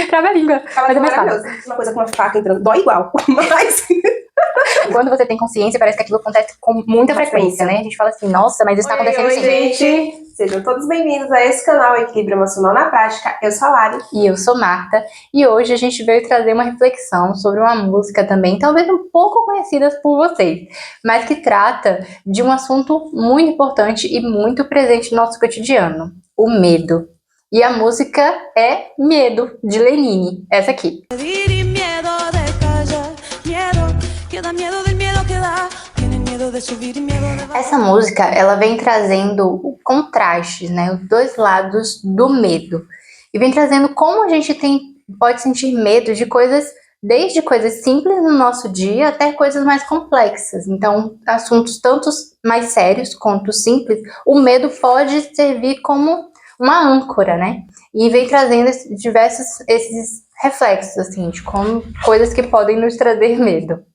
Trava a língua. Mas é maravilhoso. Uma coisa com uma faca entrando. Dói igual. Mas... Quando você tem consciência, parece que aquilo acontece com muita frequência, né? A gente fala assim, nossa, mas isso tá acontecendo sim. Gente! Sejam todos bem-vindos a esse canal Equilíbrio Emocional na Prática. Eu sou a Lari. E eu sou Marta. E hoje a gente veio trazer uma reflexão sobre uma música também, talvez um pouco conhecida por vocês, mas que trata de um assunto muito importante e muito presente no nosso cotidiano, o medo. E a música é Medo, de Lenine, essa aqui. Essa música, ela vem trazendo contrastes, né? Os dois lados do medo. E vem trazendo como a gente pode sentir medo de coisas, desde coisas simples no nosso dia até coisas mais complexas. Então, assuntos tanto mais sérios quanto simples, o medo pode servir como uma âncora, né? E vem trazendo esses reflexos, assim, de como coisas que podem nos trazer medo.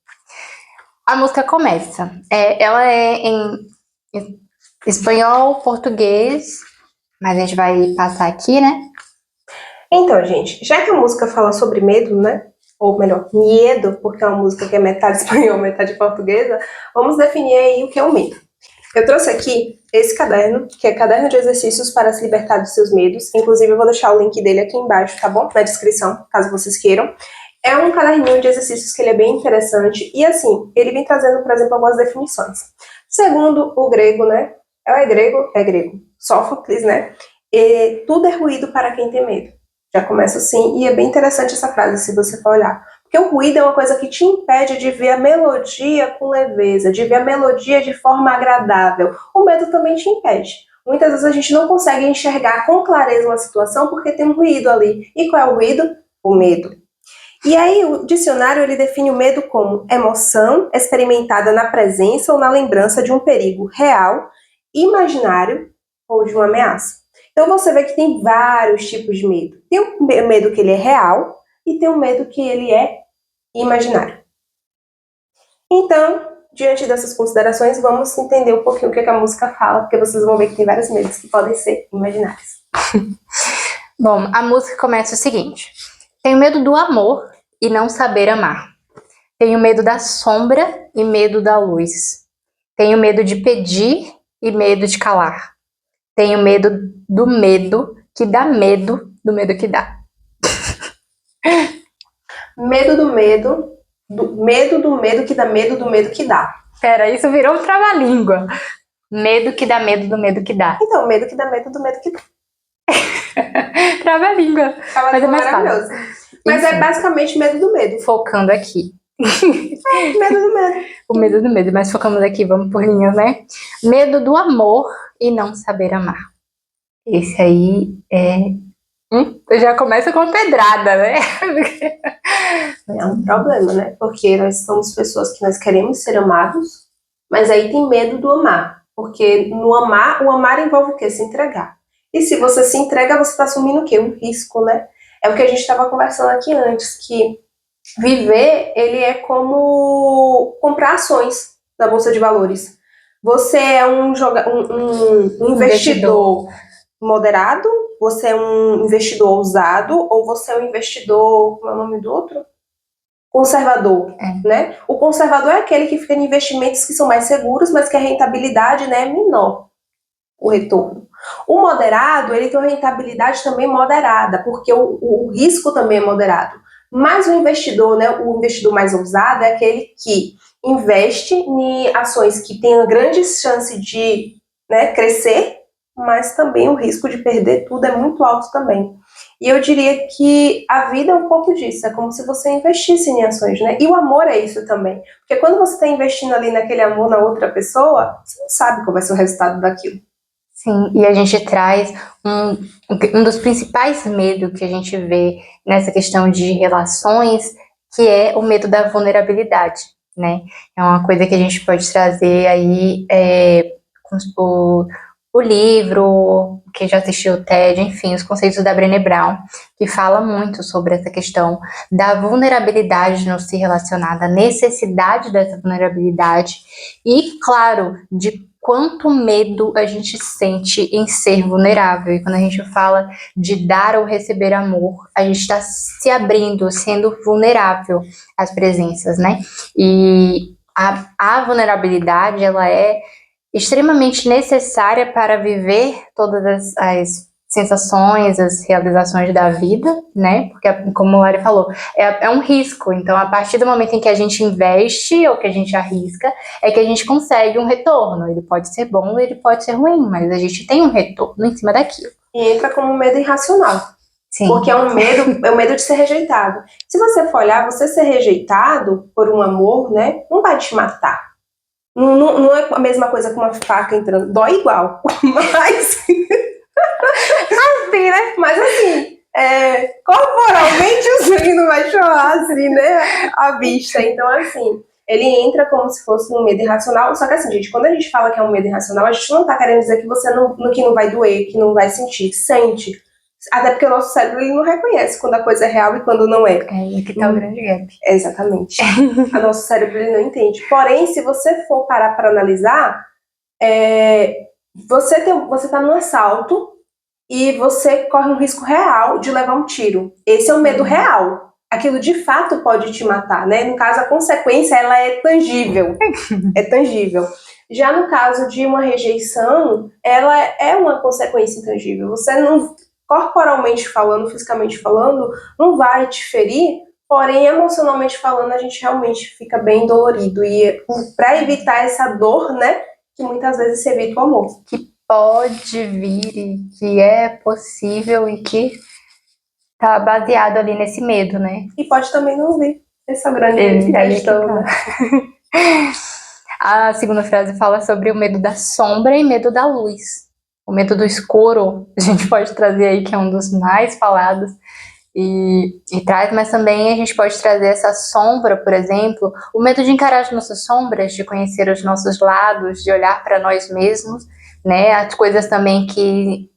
A música começa. Ela é em espanhol, português, mas a gente vai passar aqui, né? Então, gente, já que a música fala sobre medo, né? Ou melhor, medo, porque é uma música que é metade espanhol, metade portuguesa, vamos definir aí o que é o medo. Eu trouxe aqui esse caderno, que é Caderno de Exercícios para se Libertar dos Seus Medos. Inclusive, eu vou deixar o link dele aqui embaixo, tá bom? Na descrição, caso vocês queiram. É um caderninho de exercícios que ele é bem interessante. E assim, ele vem trazendo, por exemplo, algumas definições. Segundo o grego, né? É grego? É grego. Sófocles, né? E tudo é ruído para quem tem medo. Já começa assim, e é bem interessante essa frase, se você for olhar. Porque o ruído é uma coisa que te impede de ver a melodia com leveza, de ver a melodia de forma agradável. O medo também te impede. Muitas vezes a gente não consegue enxergar com clareza uma situação porque tem um ruído ali. E qual é o ruído? O medo. E aí o dicionário ele define o medo como emoção experimentada na presença ou na lembrança de um perigo real, imaginário ou de uma ameaça. Então você vê que tem vários tipos de medo. Tem um medo que ele é real e tem um medo que ele é imaginário. Então, diante dessas considerações, vamos entender um pouquinho o que a música fala, porque vocês vão ver que tem vários medos que podem ser imaginários. Bom, a música começa o seguinte. Tenho medo do amor e não saber amar. Tenho medo da sombra e medo da luz. Tenho medo de pedir e medo de calar. Tenho medo do medo que dá medo do medo que dá. Medo do medo que dá medo do medo que dá. Pera, isso virou um trava-língua. Medo que dá medo do medo que dá. Então, medo que dá medo do medo que dá. Trava-língua. Mas é mais maravilhoso. Mas é basicamente medo do medo. Focando aqui. Medo do medo. O medo do medo, mas focamos aqui, vamos por linhas, né? Medo do amor e não saber amar. Esse aí já começa com uma pedrada, né? É um problema, né? Porque nós somos pessoas que nós queremos ser amados, mas aí tem medo do amar. Porque no amar, o amar envolve o quê? Se entregar. E se você se entrega, você está assumindo o quê? Um risco, né? É o que a gente estava conversando aqui antes, que viver, ele é como comprar ações na Bolsa de Valores. Você é um investidor moderado, você é um investidor ousado, ou você é um investidor, como é o nome do outro? Conservador, né? O conservador é aquele que fica em investimentos que são mais seguros, mas que a rentabilidade, né, é menor, o retorno. O moderado, ele tem uma rentabilidade também moderada, porque o risco também é moderado. Mas o investidor, né, o investidor mais ousado é aquele que investe em ações que têm grande chance de, né, crescer, mas também o risco de perder tudo é muito alto também. E eu diria que a vida é um pouco disso, é como se você investisse em ações, né? E o amor é isso também. Porque quando você está investindo ali naquele amor na outra pessoa, você não sabe qual vai ser o resultado daquilo. Sim, e a gente traz um dos principais medos que a gente vê nessa questão de relações, que é o medo da vulnerabilidade, né? É uma coisa que a gente pode trazer aí o livro, quem já assistiu o TED, enfim, os conceitos da Brené Brown, que fala muito sobre essa questão da vulnerabilidade não se relacionar, da necessidade dessa vulnerabilidade e, claro, de quanto medo a gente sente em ser vulnerável. E quando a gente fala de dar ou receber amor, a gente está se abrindo, sendo vulnerável às presenças, né? E a vulnerabilidade, ela é extremamente necessária para viver todas as sensações, as realizações da vida, né? Porque, como o Lari falou, é um risco. Então, a partir do momento em que a gente investe ou que a gente arrisca, é que a gente consegue um retorno. Ele pode ser bom, ele pode ser ruim, mas a gente tem um retorno em cima daquilo. E entra como um medo irracional. Sim. Porque é um medo de ser rejeitado. Se você for olhar, você ser rejeitado por um amor, né, não vai te matar. Não é a mesma coisa que uma faca entrando. Dói igual. Mas... assim, né? Mas assim, corporalmente o sangue não vai chorar, assim, né? À vista. Então, assim, ele entra como se fosse um medo irracional. Só que assim, gente, quando a gente fala que é um medo irracional, a gente não tá querendo dizer que você que não vai doer, que não vai sentir. Sente. Até porque o nosso cérebro ele não reconhece quando a coisa é real e quando não é. É aqui tá o grande gap. Exatamente. O nosso cérebro ele não entende. Porém, se você for parar para analisar, você tá num assalto e você corre um risco real de levar um tiro. Esse é um medo real. Aquilo de fato pode te matar, né? No caso, a consequência ela é tangível. É tangível. Já no caso de uma rejeição, ela é uma consequência intangível. Você não, corporalmente falando, fisicamente falando, não vai te ferir, porém, emocionalmente falando, a gente realmente fica bem dolorido. E para evitar essa dor, né, que muitas vezes se evita o amor. Que pode vir e que é possível e que tá baseado ali nesse medo, né? E pode também não vir essa grande questão, né? A segunda frase fala sobre o medo da sombra e medo da luz. O medo do escuro, a gente pode trazer aí, que é um dos mais falados, e traz, mas também a gente pode trazer essa sombra, por exemplo, o medo de encarar as nossas sombras, de conhecer os nossos lados, de olhar para nós mesmos, né? As coisas também que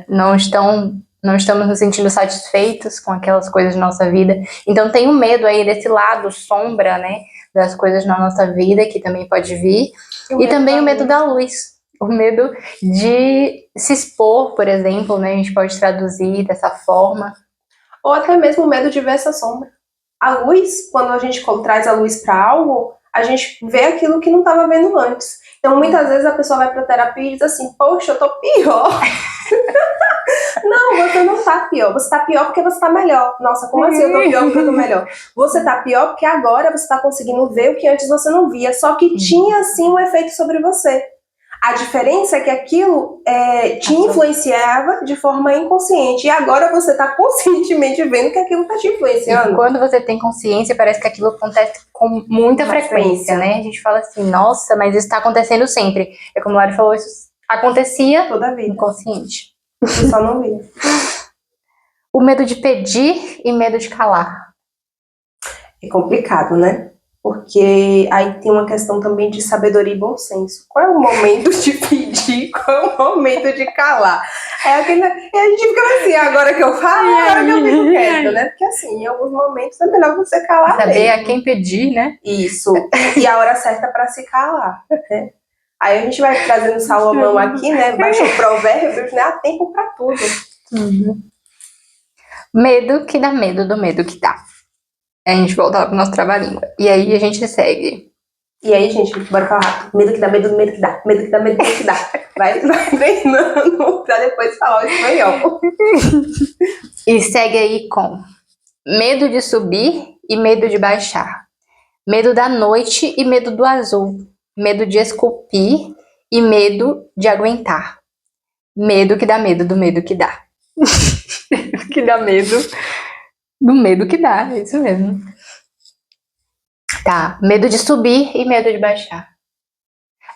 não estamos nos sentindo satisfeitos com aquelas coisas da nossa vida. Então tem o medo aí desse lado sombra, né? Das coisas na nossa vida, que também pode vir. E também o medo da luz. O medo de se expor, por exemplo, né? A gente pode traduzir dessa forma. Ou até mesmo o medo de ver essa sombra. A luz, quando a gente traz a luz para algo, a gente vê aquilo que não estava vendo antes. Então, muitas vezes a pessoa vai para terapia e diz assim, poxa, eu tô pior. Não, você não tá pior. Você tá pior porque você tá melhor. Nossa, como assim eu tô pior porque eu tô melhor? Você tá pior porque agora você tá conseguindo ver o que antes você não via. Só que tinha, sim, um efeito sobre você. A diferença é que aquilo te influenciava de forma inconsciente. E agora você está conscientemente vendo que aquilo está te influenciando. E quando você tem consciência, parece que aquilo acontece com muita frequência, né? A gente fala assim, nossa, mas isso está acontecendo sempre. É como o Lari falou, isso acontecia toda a vida. Inconsciente. Eu só não via. O medo de pedir e medo de calar. É complicado, né? Porque aí tem uma questão também de sabedoria e bom senso. Qual é o momento de pedir? Qual é o momento de calar? E a gente fica assim, agora que eu falo, agora que eu fico quieta, né? Porque assim, em alguns momentos é melhor você calar saber mesmo. a quem pedir, né? Isso. E a hora certa para se calar. Né? Aí a gente vai trazendo Salomão aqui, né? Baixa o provérbio, né? Há tempo para tudo. Medo que dá medo do medo que dá. A gente volta pro nosso trava-língua. E aí a gente segue. E aí, gente, bora falar rápido. Medo que dá medo do medo que dá. Medo que dá medo do medo que dá. Vai treinando pra depois falar o espanhol. E segue aí com medo de subir e medo de baixar. Medo da noite e medo do azul. Medo de esculpir e medo de aguentar. Medo que dá medo do medo que dá. Que dá medo do medo que dá, é isso mesmo. Tá, medo de subir e medo de baixar.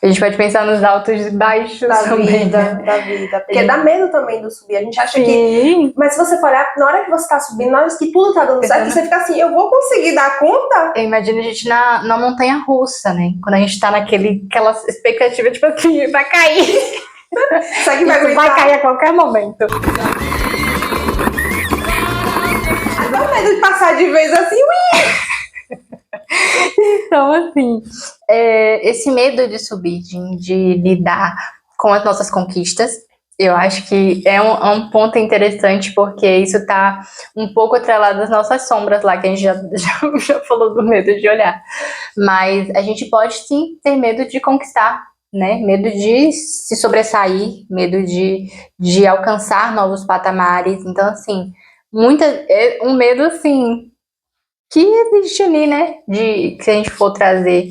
A gente pode pensar nos altos e baixos da também, vida, né? da vida. Porque dá medo também do subir. A gente acha que... Mas se você for olhar, na hora que você tá subindo, na hora que tudo tá dando certo, você fica assim, eu vou conseguir dar conta? Eu imagino a gente na montanha-russa, né? Quando a gente tá aquela expectativa, tipo assim, vai cair. Só que vai cair a qualquer momento. Dá medo de passar de vez assim, ui! Então, assim, esse medo de subir, de lidar com as nossas conquistas, eu acho que é um ponto interessante, porque isso tá um pouco atrelado às nossas sombras lá, que a gente já falou do medo de olhar. Mas a gente pode sim ter medo de conquistar, né? Medo de se sobressair, medo de alcançar novos patamares. Então, assim, é um medo, assim, que existe ali, né? De se a gente for trazer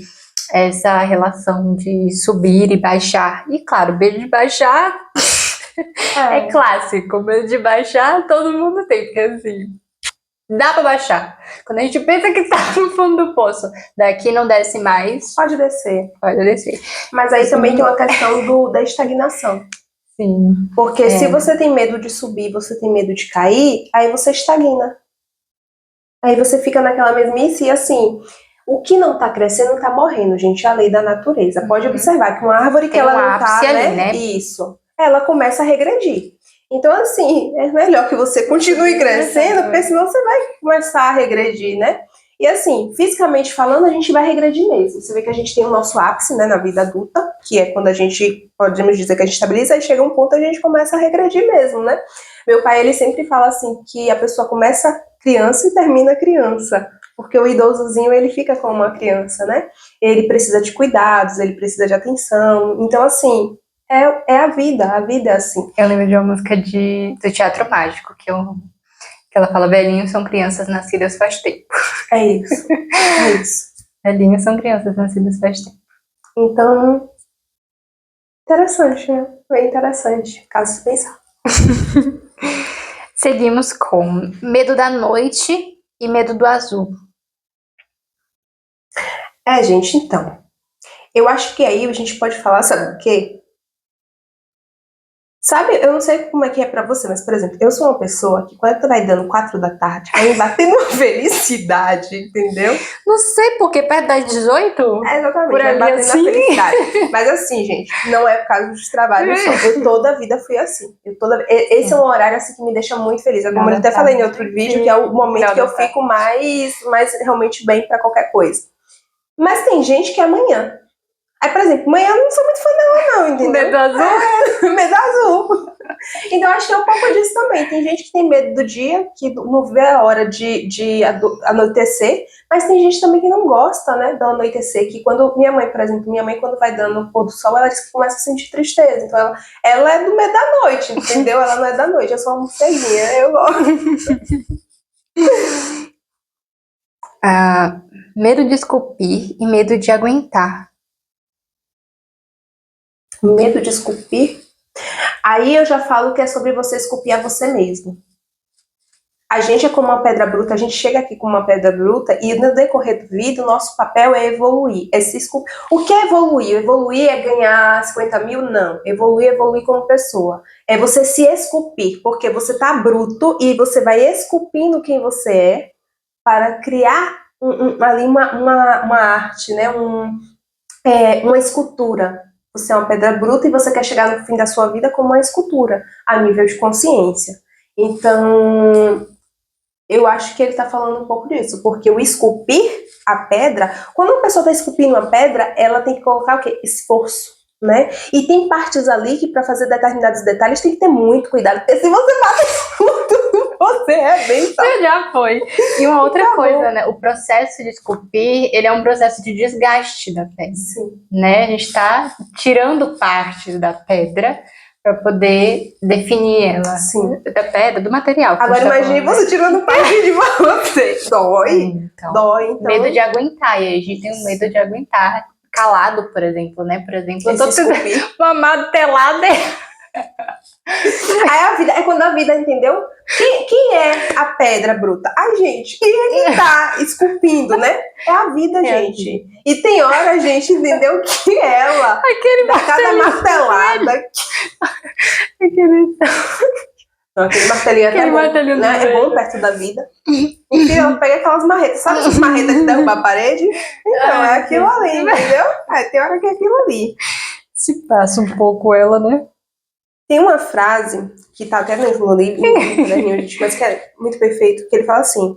essa relação de subir e baixar. E claro, medo de baixar é clássico. Medo de baixar todo mundo tem, porque assim, dá pra baixar. Quando a gente pensa que tá no fundo do poço, daqui não desce mais, Pode descer. pode descer. Mas aí também tem uma questão da estagnação. Sim. Porque se você tem medo de subir, você tem medo de cair, aí você estagna. Aí você fica naquela mesmice e assim, o que não tá crescendo tá morrendo, gente. É a lei da natureza. Pode observar que uma árvore que Tem ela um não tá, ápice ali, né? Isso. Ela começa a regredir. Então, assim, é melhor que você continue crescendo, porque senão você vai começar a regredir, né? E assim, fisicamente falando, a gente vai regredir mesmo. Você vê que a gente tem o nosso ápice, né, na vida adulta, que é quando a gente, podemos dizer que a gente estabiliza, e chega um ponto a gente começa a regredir mesmo, né? Meu pai, ele sempre fala assim, que a pessoa começa criança e termina criança. Porque o idosozinho, ele fica como uma criança, né? Ele precisa de cuidados, ele precisa de atenção. Então, assim, é a vida é assim. Eu lembro de uma música do Teatro Mágico, que ela fala, velhinhos são crianças nascidas faz tempo. É isso, é isso. Velhinhos são crianças nascidas faz tempo. Então, interessante, né? Bem interessante, caso pensar. Seguimos com medo da noite e medo do azul. Gente, então. Eu acho que aí a gente pode falar, sabe o quê? Sabe, eu não sei como é que é pra você, mas, por exemplo, eu sou uma pessoa que quando vai dando 4 da tarde, aí vai tendo uma felicidade, entendeu? Não sei, porque perto das 18? Exatamente, Por vai ali batendo assim. na felicidade. Mas assim, gente, não é por causa dos trabalhos só. Eu toda a vida fui assim. Esse é um horário assim que me deixa muito feliz. Como eu até falei em outro vídeo, que é o momento que eu fico mais realmente bem pra qualquer coisa. Mas tem gente que é amanhã. Aí, por exemplo, amanhã eu não sou muito fã dela, não, entendeu? Medo azul? Medo azul. Então, acho que é um pouco disso também. Tem gente que tem medo do dia, que não vê a hora de anoitecer, mas tem gente também que não gosta, né, do anoitecer, que quando minha mãe, por exemplo, quando vai dando o pôr do sol, ela diz que começa a sentir tristeza. Então, ela é do medo da noite, entendeu? Ela não é da noite, eu sou uma morceguinha, eu gosto. Medo de esculpir e medo de aguentar. Medo de esculpir? Aí eu já falo que é sobre você esculpir a você mesmo. A gente é como uma pedra bruta, a gente chega aqui com uma pedra bruta e no decorrer do vida o nosso papel é evoluir, é se esculpir. O que é evoluir? Evoluir é ganhar 50 mil? Não. Evoluir é evoluir como pessoa. É você se esculpir, porque você tá bruto e você vai esculpindo quem você é para criar ali uma arte, né? Uma escultura. Você é uma pedra bruta e você quer chegar no fim da sua vida como uma escultura, a nível de consciência. Então, eu acho que ele está falando um pouco disso, porque o esculpir a pedra, quando uma pessoa está esculpindo uma pedra, ela tem que colocar o quê? Esforço, né? E tem partes ali que para fazer determinados detalhes tem que ter muito cuidado, porque se você bater tudo, você arrebenta. Já foi. E uma outra coisa, né? O processo de esculpir, ele é um processo de desgaste da pedra. Sim. Né? A gente está tirando partes da pedra para poder definir ela. Sim. Da pedra, do material. Agora imagine você tirando parte de você. Dói. Então, Dói, então. Medo de aguentar. E aí a gente tem um medo de aguentar calado, por exemplo, né? Por exemplo, eu tô uma martelada. Aí a vida, é quando a vida, entendeu? Quem é a pedra bruta? A gente. Quem é que tá esculpindo, né? É a vida, gente. E tem hora, gente, entendeu? Que ela dá cada martelada. Aquele martelinho até bom, né? É bom perto da vida. Então, pega aquelas marretas. Sabe essas marretas que derrubam a parede? Então, é aquilo ali, entendeu? Aí tem hora que é aquilo ali. Se passa um pouco ela, né? Tem uma frase que tá até no livro, mas que é muito perfeito, que ele fala assim: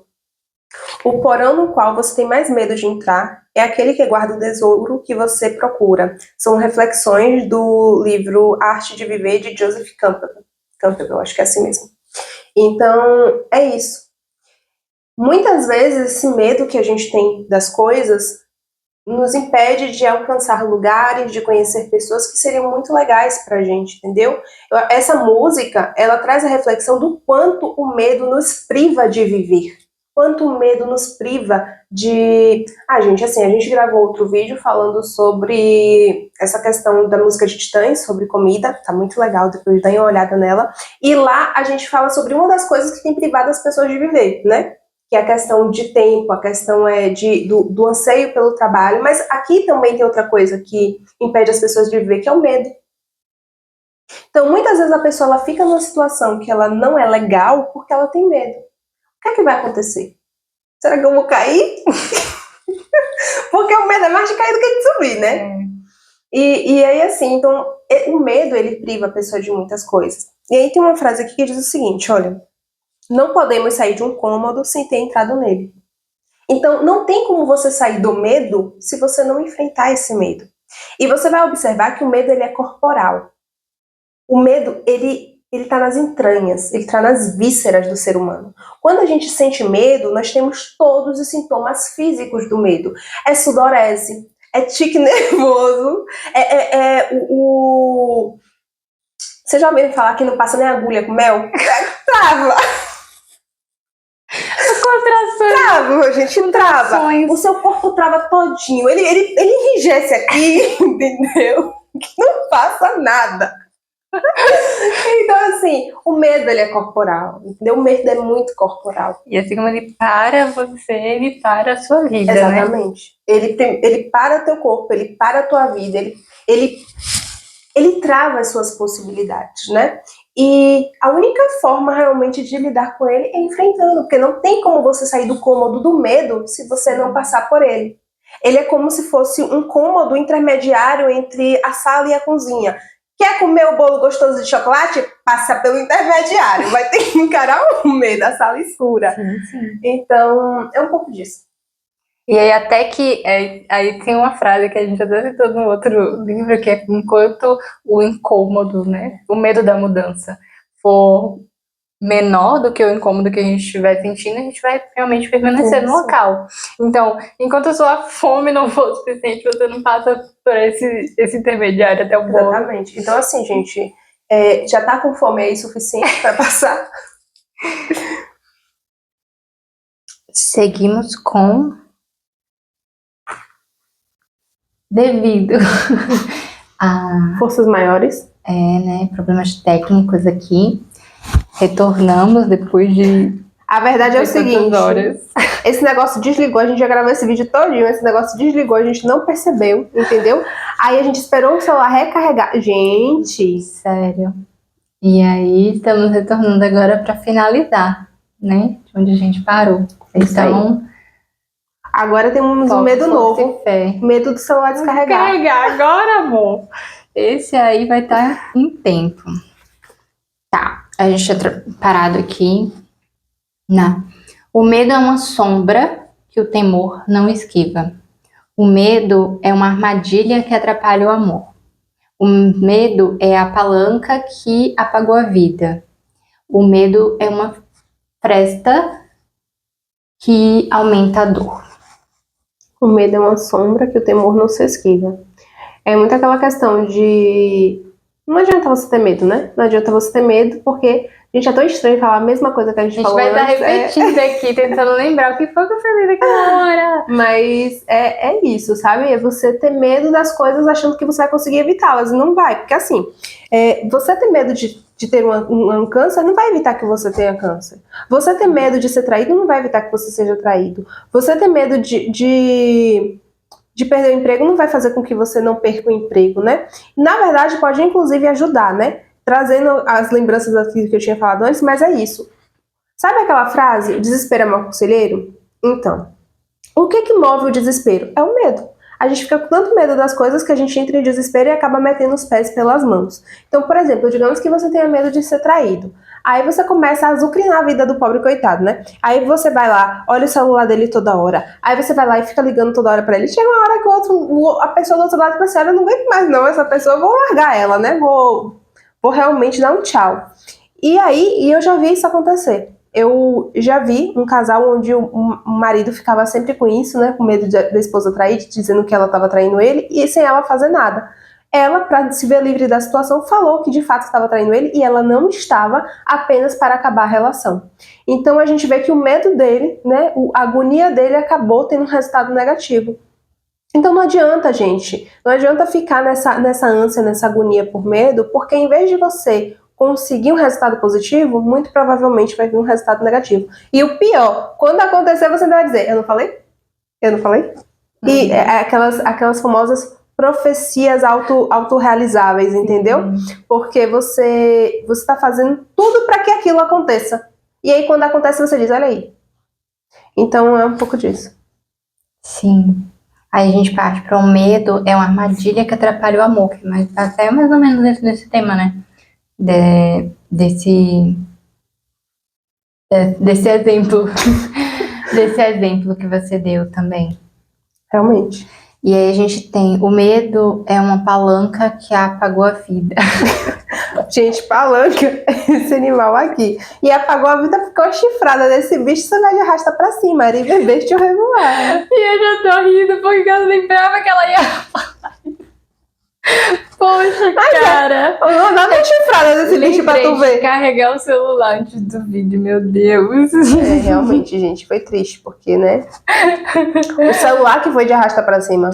O porão no qual você tem mais medo de entrar é aquele que guarda o tesouro que você procura. São reflexões do livro Arte de Viver, de Joseph Campbell. Campbell, acho que é assim mesmo. Então, é isso. Muitas vezes, esse medo que a gente tem das coisas nos impede de alcançar lugares, de conhecer pessoas que seriam muito legais pra gente, entendeu? Essa música, ela traz a reflexão do quanto o medo nos priva de viver. Quanto o medo nos priva de... gente, assim, a gente gravou outro vídeo falando sobre essa questão da música de Titãs, sobre comida, tá muito legal, depois dá uma olhada nela. E lá a gente fala sobre uma das coisas que tem privado as pessoas de viver, né? Que é a questão de tempo, a questão do anseio pelo trabalho, mas aqui também tem outra coisa que impede as pessoas de viver, que é o medo. Então, muitas vezes a pessoa ela fica numa situação que ela não é legal porque ela tem medo. O que é que vai acontecer? Será que eu vou cair? Porque o medo é mais de cair do que de subir, né? E aí, assim, então, o medo, ele priva a pessoa de muitas coisas. E aí tem uma frase aqui que diz o seguinte, olha... Não podemos sair de um cômodo sem ter entrado nele. Então, não tem como você sair do medo se você não enfrentar esse medo. E você vai observar que o medo ele é corporal. O medo, ele está nas entranhas, ele está nas vísceras do ser humano. Quando a gente sente medo, nós temos todos os sintomas físicos do medo. É sudorese, é tique nervoso, Vocês já ouviram falar que não passa nem agulha com mel? Trava! Trava, gente, trava. O seu corpo trava todinho. Ele enrijece aqui, entendeu? Não passa nada. Então, assim, o medo, ele é corporal, entendeu? O medo é muito corporal. E assim como ele para você, ele para a sua vida, exatamente, né? Ele para teu corpo, ele para a tua vida, ele trava as suas possibilidades, né? E a única forma realmente de lidar com ele é enfrentando, porque não tem como você sair do cômodo do medo se você não passar por ele. Ele é como se fosse um cômodo intermediário entre a sala e a cozinha. Quer comer o bolo gostoso de chocolate? Passa pelo intermediário, vai ter que encarar o medo da sala escura. Sim. Então, é um pouco disso. E aí até que, aí tem uma frase que a gente até citou no outro livro, que é enquanto o incômodo, né, o medo da mudança for menor do que o incômodo que a gente estiver sentindo, a gente vai realmente permanecer no local. Então, enquanto a sua fome não for suficiente, você não passa por esse intermediário até o bolo. Exatamente. Então, assim, gente, já tá com fome aí suficiente para passar? Seguimos com... Devido a... forças maiores. né, problemas técnicos aqui. Retornamos depois de... A verdade é o seguinte, esse negócio desligou, a gente já gravou esse vídeo todinho, esse negócio desligou, a gente não percebeu, entendeu? Aí a gente esperou o celular recarregar. Gente! Sério. E aí estamos retornando agora para finalizar, né? De onde a gente parou. Então... Agora temos um medo novo. Medo do celular descarregar. Descarregar agora, amor. Esse aí vai estar em tempo. Tá, a gente tinha parado aqui. O medo é uma sombra que o temor não esquiva. O medo é uma armadilha que atrapalha o amor. O medo é a palanca que apagou a vida. O medo é uma fresta que aumenta a dor. O medo é uma sombra que o temor não se esquiva. É muito aquela questão de... Não adianta você ter medo, né? Não adianta você ter medo, porque a gente é tão estranho falar a mesma coisa que a gente falou antes. A gente vai estar repetindo aqui, tentando lembrar o que foi que eu falei naquela hora. Mas é isso, sabe? É você ter medo das coisas achando que você vai conseguir evitá-las. Não vai, porque assim, você ter medo de ter um câncer não vai evitar que você tenha câncer. Você ter medo de ser traído não vai evitar que você seja traído. Você ter medo de perder o emprego não vai fazer com que você não perca o emprego, né? Na verdade, pode inclusive ajudar, né? Trazendo as lembranças daquilo que eu tinha falado antes, mas é isso. Sabe aquela frase, o desespero é mau conselheiro? Então, o que move o desespero? É o medo. A gente fica com tanto medo das coisas que a gente entra em desespero e acaba metendo os pés pelas mãos. Então, por exemplo, digamos que você tenha medo de ser traído. Aí você começa a azucrinar a vida do pobre coitado, né? Aí você vai lá, olha o celular dele toda hora. Aí você vai lá e fica ligando toda hora pra ele. Chega uma hora que a pessoa do outro lado pensa, eu não aguento mais não, essa pessoa, eu vou largar ela, né? Vou realmente dar um tchau. E aí, eu já vi isso acontecer. Eu já vi um casal onde o marido ficava sempre com isso, né? Com medo da esposa trair, dizendo que ela estava traindo ele, e sem ela fazer nada. Ela, para se ver livre da situação, falou que de fato estava traindo ele e ela não estava, apenas para acabar a relação. Então a gente vê que o medo dele, né? A agonia dele acabou tendo um resultado negativo. Então não adianta, gente. Não adianta ficar nessa ânsia, nessa agonia por medo, porque em vez de você conseguir um resultado positivo, muito provavelmente vai vir um resultado negativo. E o pior, quando acontecer, você vai dizer, eu não falei? Eu não falei? E aquelas famosas profecias autorrealizáveis, entendeu? Porque você está fazendo tudo para que aquilo aconteça. E aí, quando acontece, você diz, olha aí. Então, é um pouco disso. Sim. Aí a gente parte para o medo, é uma armadilha que atrapalha o amor, mas até mais ou menos dentro desse tema, né? Desse exemplo, desse exemplo que você deu também. Realmente. E aí a gente tem, o medo é uma palanca que apagou a vida. Gente, palanca, esse animal aqui. E apagou a vida, ficou chifrada desse bicho, você vai de arrasta pra cima, era bebê o revoar. E eu já tô rindo porque eu lembrava que ela ia falar. Poxa, cara. Não dá uma chifrada desse bicho pra tu ver. Carregar o celular antes do vídeo, meu Deus. Realmente, gente, foi triste, porque, né? O celular que foi de arrasta pra cima.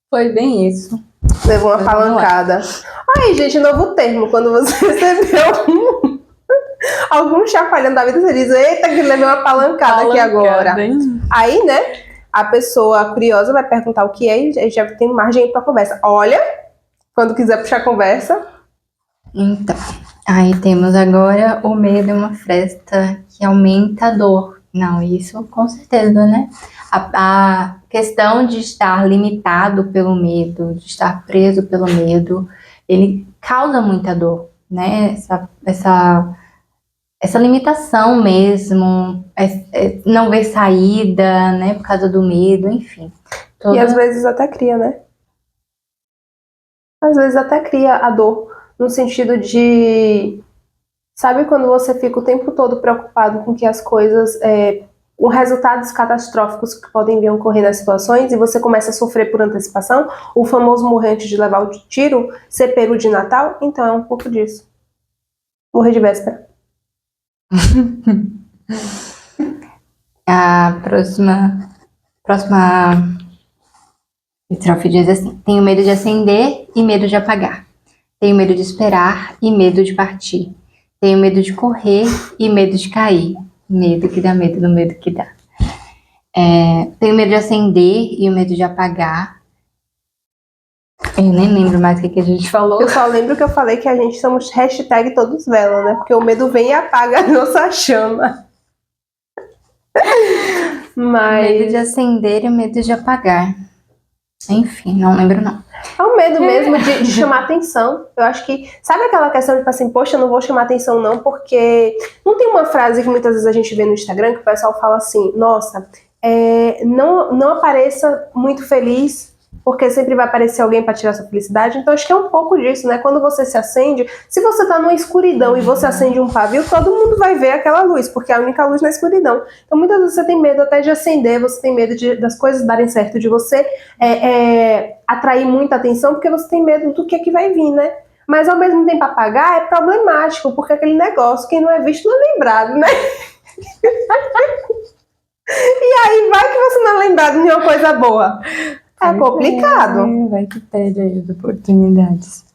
Foi bem isso. Levou uma palancada. Aí, gente, novo termo. Quando você recebeu algum chafalhão da vida, você diz, eita, que levei uma palancada aqui agora. Hein? Aí, né, a pessoa curiosa vai perguntar o que é e já tem margem pra conversa. Olha, quando quiser puxar conversa. Então, aí temos agora o medo é uma fresta que aumenta a dor. Não, isso com certeza, né? A questão de estar limitado pelo medo, de estar preso pelo medo, ele causa muita dor, né? Essa limitação mesmo, não ver saída, né? Por causa do medo, enfim. E às vezes até cria, né? Às vezes até cria a dor, no sentido de... Sabe quando você fica o tempo todo preocupado com que as coisas... com resultados catastróficos que podem vir a ocorrer nas situações e você começa a sofrer por antecipação, o famoso morrer antes de levar o tiro, ser peru de Natal, então é um pouco disso. Morrer de véspera. A próxima estrofe diz assim: tenho medo de acender e medo de apagar. Tenho medo de esperar e medo de partir. Tenho medo de correr e medo de cair. Medo que dá medo do medo que dá. Tenho medo de acender e o medo de apagar. Eu nem lembro mais o que a gente falou. Eu só lembro que eu falei que a gente somos hashtag todos vela, né? Porque o medo vem e apaga a nossa chama. Mas... medo de acender e o medo de apagar. Enfim, não lembro não. É o medo mesmo de chamar atenção. Eu acho que... Sabe aquela questão de tipo assim, poxa, eu não vou chamar atenção não, porque... Não tem uma frase que muitas vezes a gente vê no Instagram que o pessoal fala assim, nossa, não apareça muito feliz, porque sempre vai aparecer alguém para tirar sua felicidade. Então acho que é um pouco disso, né? Quando você se acende, se você tá numa escuridão e você acende um pavio, todo mundo vai ver aquela luz, porque é a única luz na escuridão. Então muitas vezes você tem medo até de acender, você tem medo das coisas darem certo, de você atrair muita atenção, porque você tem medo do que vai vir, né? Mas ao mesmo tempo apagar é problemático, porque aquele negócio, quem não é visto não é lembrado, né? E aí vai que você não é lembrado de uma coisa boa. É complicado. Vai que perde aí as oportunidades.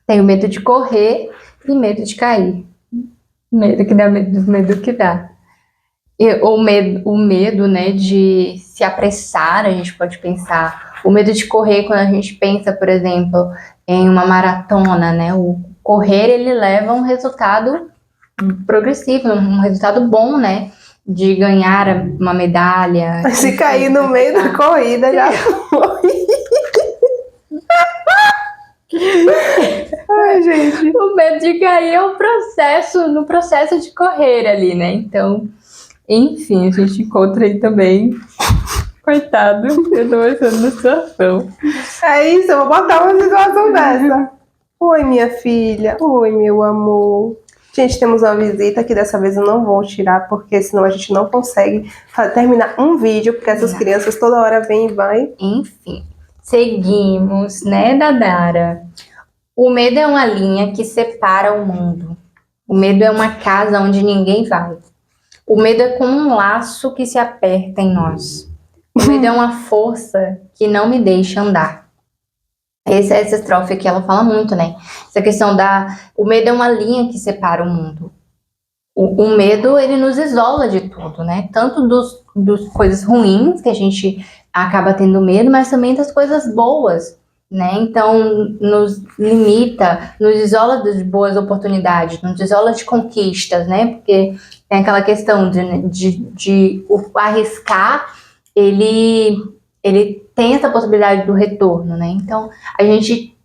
Tenho medo de correr e medo de cair. Medo que dá medo do medo que dá. O medo, né, de se apressar, a gente pode pensar. O medo de correr, quando a gente pensa, por exemplo, em uma maratona, né? O correr, ele leva a um resultado progressivo, um resultado bom, né? De ganhar uma medalha. Se cair no meio da corrida, já foi. Ai, gente. O medo de cair é no processo de correr ali, né? Então, enfim, a gente encontra aí também. Coitado, eu tô pensando na situação. É isso, eu vou botar uma situação dessa. Oi, minha filha. Oi, meu amor. Gente, temos uma visita que dessa vez eu não vou tirar, porque senão a gente não consegue terminar um vídeo, porque essas crianças toda hora vêm e vai. Enfim, seguimos, né, Dadara? O medo é uma linha que separa o mundo. O medo é uma casa onde ninguém vai. O medo é como um laço que se aperta em nós. O medo é uma força que não me deixa andar. Essa estrofe aqui, ela fala muito, né? Essa questão o medo é uma linha que separa o mundo. O medo, ele nos isola de tudo, né? Tanto dos coisas ruins que a gente acaba tendo medo, mas também das coisas boas, né? Então, nos limita, nos isola das boas oportunidades, nos isola de conquistas, né? Porque tem aquela questão de o arriscar, ele tem essa possibilidade do retorno, né? Então, a gente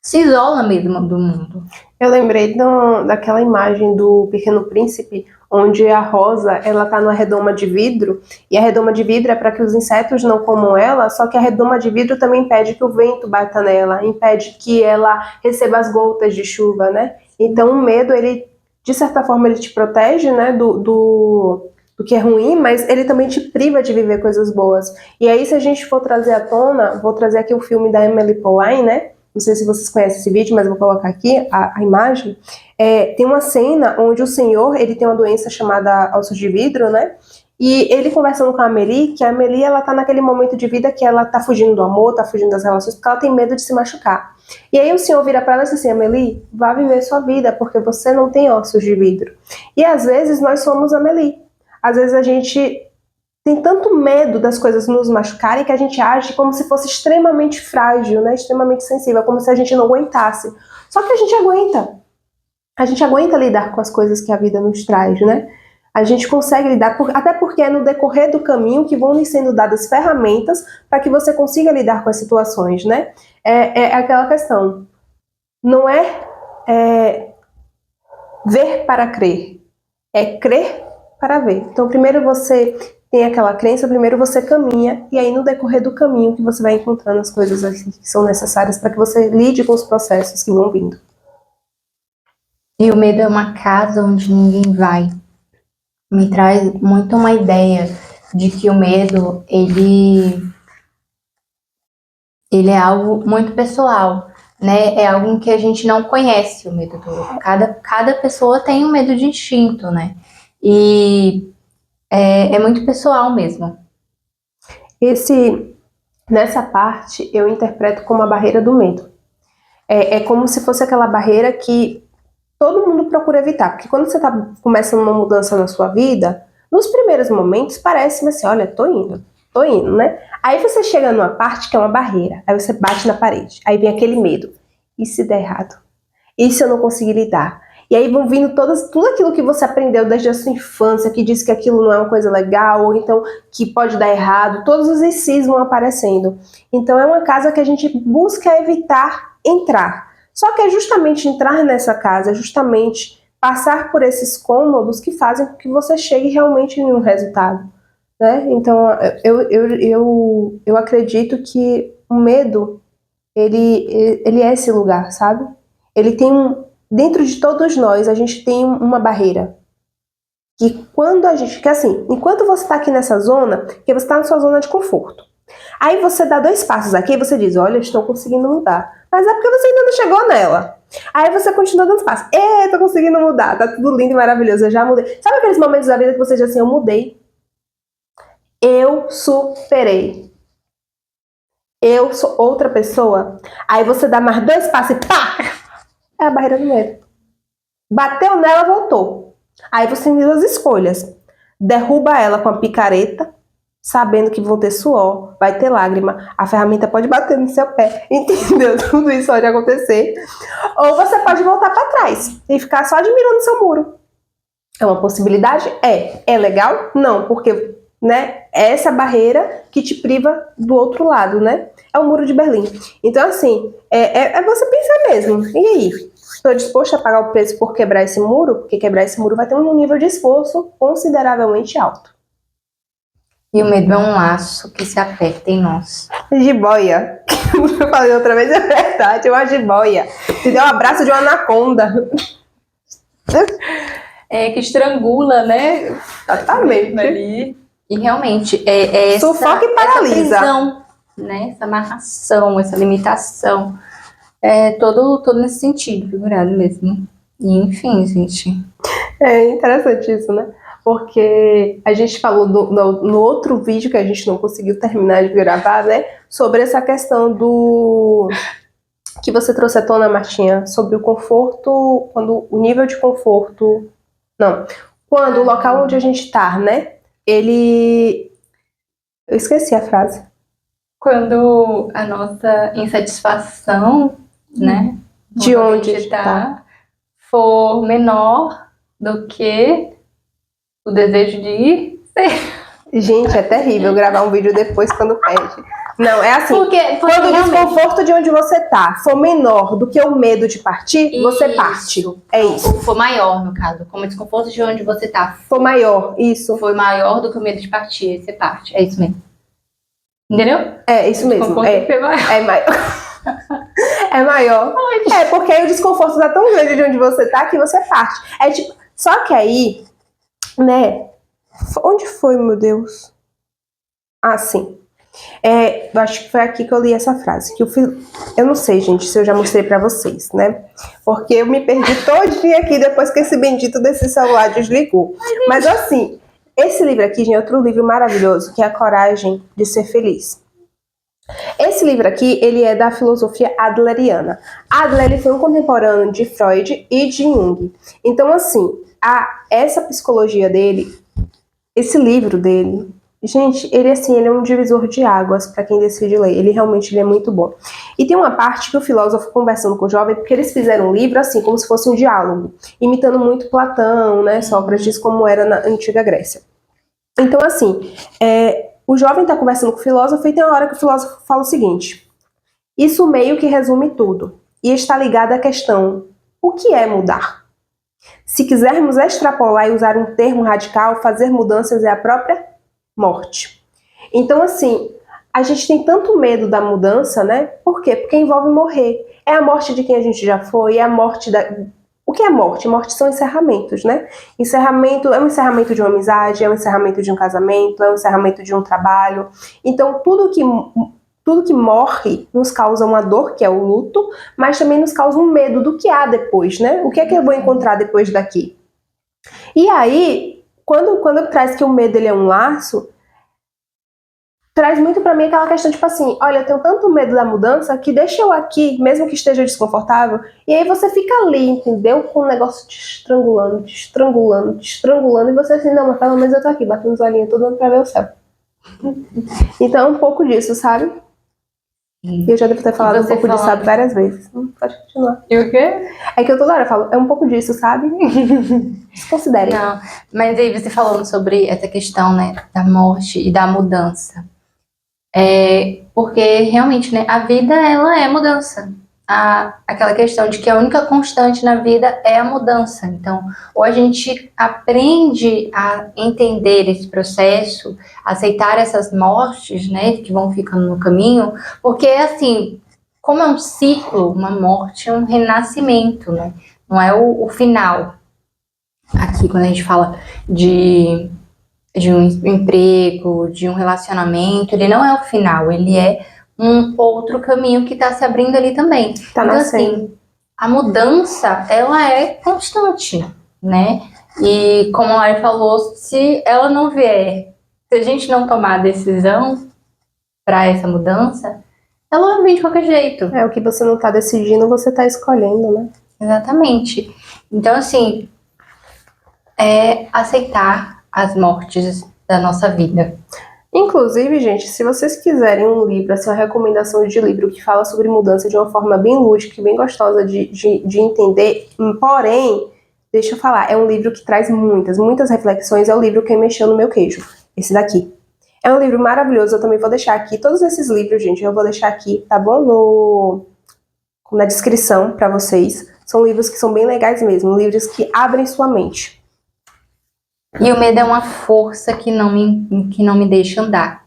se isola mesmo do mundo. Eu lembrei daquela imagem do Pequeno Príncipe, onde a Rosa, ela tá numa redoma de vidro, e a redoma de vidro é para que os insetos não comam ela, só que a redoma de vidro também impede que o vento bata nela, impede que ela receba as gotas de chuva, né? Então o medo, ele, de certa forma, ele te protege, né, do que é ruim, mas ele também te priva de viver coisas boas. E aí, se a gente for trazer à tona, vou trazer aqui o filme da Emily Pauline, né? Não sei se vocês conhecem esse vídeo, mas eu vou colocar aqui a imagem. Tem uma cena onde o senhor, ele tem uma doença chamada ossos de vidro, né? E ele conversando com a Amélie, que a Amélie, ela tá naquele momento de vida que ela tá fugindo do amor, tá fugindo das relações, porque ela tem medo de se machucar. E aí o senhor vira pra ela e diz assim: Amélie, vá viver sua vida, porque você não tem ossos de vidro. E às vezes nós somos Amélie. Às vezes a gente tem tanto medo das coisas nos machucarem que a gente age como se fosse extremamente frágil, né? Extremamente sensível, como se a gente não aguentasse. Só que a gente aguenta. A gente aguenta lidar com as coisas que a vida nos traz, né? A gente consegue lidar, até porque é no decorrer do caminho que vão lhe sendo dadas ferramentas para que você consiga lidar com as situações, né? É aquela questão. Não é ver para crer, é crer para ver. Então, primeiro você tem aquela crença, primeiro você caminha, e aí no decorrer do caminho que você vai encontrando as coisas que são necessárias para que você lide com os processos que vão vindo. E o medo é uma casa onde ninguém vai. Me traz muito uma ideia de que o medo, ele é algo muito pessoal, né? É algo que a gente não conhece, o medo do outro. Cada pessoa tem um medo distinto, né? E é muito pessoal mesmo. Nessa parte, eu interpreto como a barreira do medo. É como se fosse aquela barreira que todo mundo procura evitar. Porque quando você está começando uma mudança na sua vida, nos primeiros momentos parece assim, olha, tô indo, né? Aí você chega numa parte que é uma barreira, aí você bate na parede, aí vem aquele medo. E se der errado? E se eu não conseguir lidar? E aí vão vindo tudo aquilo que você aprendeu desde a sua infância, que diz que aquilo não é uma coisa legal, ou então que pode dar errado, todos os ICs vão aparecendo. Então é uma casa que a gente busca evitar entrar. Só que é justamente entrar nessa casa, é justamente passar por esses cômodos que fazem com que você chegue realmente em um resultado, né? Então eu acredito que o medo, ele é esse lugar, sabe? Ele tem dentro de todos nós, a gente tem uma barreira. Que quando que assim, enquanto você está aqui nessa zona, que você está na sua zona de conforto. Aí você dá 2 passos aqui e você diz, olha, eu estou conseguindo mudar. Mas é porque você ainda não chegou nela. Aí você continua dando passos. Tô conseguindo mudar, tá tudo lindo e maravilhoso, eu já mudei. Sabe aqueles momentos da vida que você diz assim, eu mudei? Eu superei. Eu sou outra pessoa. Aí você dá mais 2 passos e pá! É a barreira do medo. Bateu nela, voltou. Aí você tem 2 escolhas. Derruba ela com a picareta, sabendo que vão ter suor, vai ter lágrima, a ferramenta pode bater no seu pé, entendeu? Tudo isso pode acontecer. Ou você pode voltar para trás e ficar só admirando seu muro. É uma possibilidade? É legal? Não, porque, né, é essa barreira que te priva do outro lado, né? É o muro de Berlim. Então, assim, é você pensar mesmo. E aí? Estou disposto a pagar o preço por quebrar esse muro? Porque quebrar esse muro vai ter um nível de esforço consideravelmente alto. E o medo é um laço que se aperta em nós. Jiboia. Eu falei outra vez, é verdade, uma jiboia. Te deu um abraço de uma anaconda. Que estrangula, né? Exatamente. Ali. E realmente, é essa, Sufoca e paralisa. essa prisão, né? Essa amarração, essa limitação. Todo nesse sentido, figurado mesmo. E, enfim, gente. É interessante isso, né? Porque a gente falou no outro vídeo que a gente não conseguiu terminar de gravar, né? Sobre essa questão do... que você trouxe à tona, Martinha, sobre o conforto, quando o nível de conforto... Não, quando o local onde a gente tá, né? Ele... Eu esqueci a frase. Quando a nossa insatisfação, né? De onde está for menor do que o desejo de ser. Gente, é terrível gravar um vídeo depois quando perde. Não, é assim, Porque quando o desconforto de onde você tá for menor do que o medo de partir, você parte. É isso. For maior, no caso. Como o desconforto de onde você tá For maior, isso. foi maior do que o medo de partir, aí você parte. É isso mesmo. Entendeu? É isso mesmo. É maior. É maior. É, porque aí o desconforto tá tão grande de onde você tá que você parte. É tipo, só que aí, né? Onde foi, meu Deus? Ah, sim. Eu acho que foi aqui que eu li essa frase. Eu não sei, gente, se eu já mostrei pra vocês, né? Porque eu me perdi todinha aqui depois que esse bendito desse celular desligou. Mas assim, esse livro aqui, gente, é outro livro maravilhoso, que é A Coragem de Ser Feliz. Esse livro aqui, ele é da filosofia adleriana. Adler, ele foi um contemporâneo de Freud e de Jung. Então, assim, essa psicologia dele, esse livro dele, gente, ele é um divisor de águas para quem decide ler. Ele realmente é muito bom. E tem uma parte que o filósofo conversando com o jovem, porque eles fizeram um livro assim, como se fosse um diálogo, imitando muito Platão, né, Sócrates, como era na antiga Grécia. Então, assim, o jovem está conversando com o filósofo e tem uma hora que o filósofo fala o seguinte: isso meio que resume tudo e está ligado à questão: o que é mudar? Se quisermos extrapolar e usar um termo radical, fazer mudanças é a própria morte. Então, assim, a gente tem tanto medo da mudança, né? Por quê? Porque envolve morrer. É a morte de quem a gente já foi, é a morte da... O que é morte? Morte são encerramentos, né? Encerramento é um encerramento de uma amizade, é um encerramento de um casamento, é um encerramento de um trabalho. Então, tudo que morre nos causa uma dor, que é o luto, mas também nos causa um medo do que há depois, né? O que é que eu vou encontrar depois daqui? E aí, quando traz que o medo ele é um laço, traz muito pra mim aquela questão, tipo assim, olha, eu tenho tanto medo da mudança que deixa eu aqui, mesmo que esteja desconfortável, e aí você fica ali, entendeu? Com o negócio te estrangulando, te estrangulando, te estrangulando, e você assim, não, mas pelo menos eu tô aqui, batendo os olhinhos todo pra ver o céu. Então é um pouco disso, sabe? E eu já devo ter falado um pouco disso, sabe, várias vezes. Pode continuar. E o quê? É que eu toda hora falo, é um pouco disso, sabe? Desconsiderem. Não, mas aí você falando sobre essa questão, né, da morte e da mudança. Porque realmente, né, a vida, ela é mudança. Aquela questão de que a única constante na vida é a mudança. Então, ou a gente aprende a entender esse processo, aceitar essas mortes, né, que vão ficando no caminho, porque, assim, como é um ciclo, uma morte é um renascimento, né, não é o final. Aqui, quando a gente fala de um emprego, de um relacionamento, ele não é o final, ele é um outro caminho que está se abrindo ali também. Tá então, nascendo. assim, a mudança, ela é constante, né? E como a Lari falou, se ela não vier, se a gente não tomar a decisão para essa mudança, ela vem de qualquer jeito. O que você não tá decidindo, você tá escolhendo, né? Exatamente. Então, assim, aceitar as mortes da nossa vida. Inclusive, gente, se vocês quiserem um livro, assim, uma recomendação de livro que fala sobre mudança de uma forma bem lúdica e bem gostosa de entender, porém, deixa eu falar, é um livro que traz muitas reflexões, é o livro Quem Mexeu no Meu Queijo, esse daqui. É um livro maravilhoso, eu também vou deixar aqui, todos esses livros, gente, eu vou deixar aqui, tá bom? Na descrição pra vocês. São livros que são bem legais mesmo, livros que abrem sua mente. E o medo é uma força que não me deixa andar.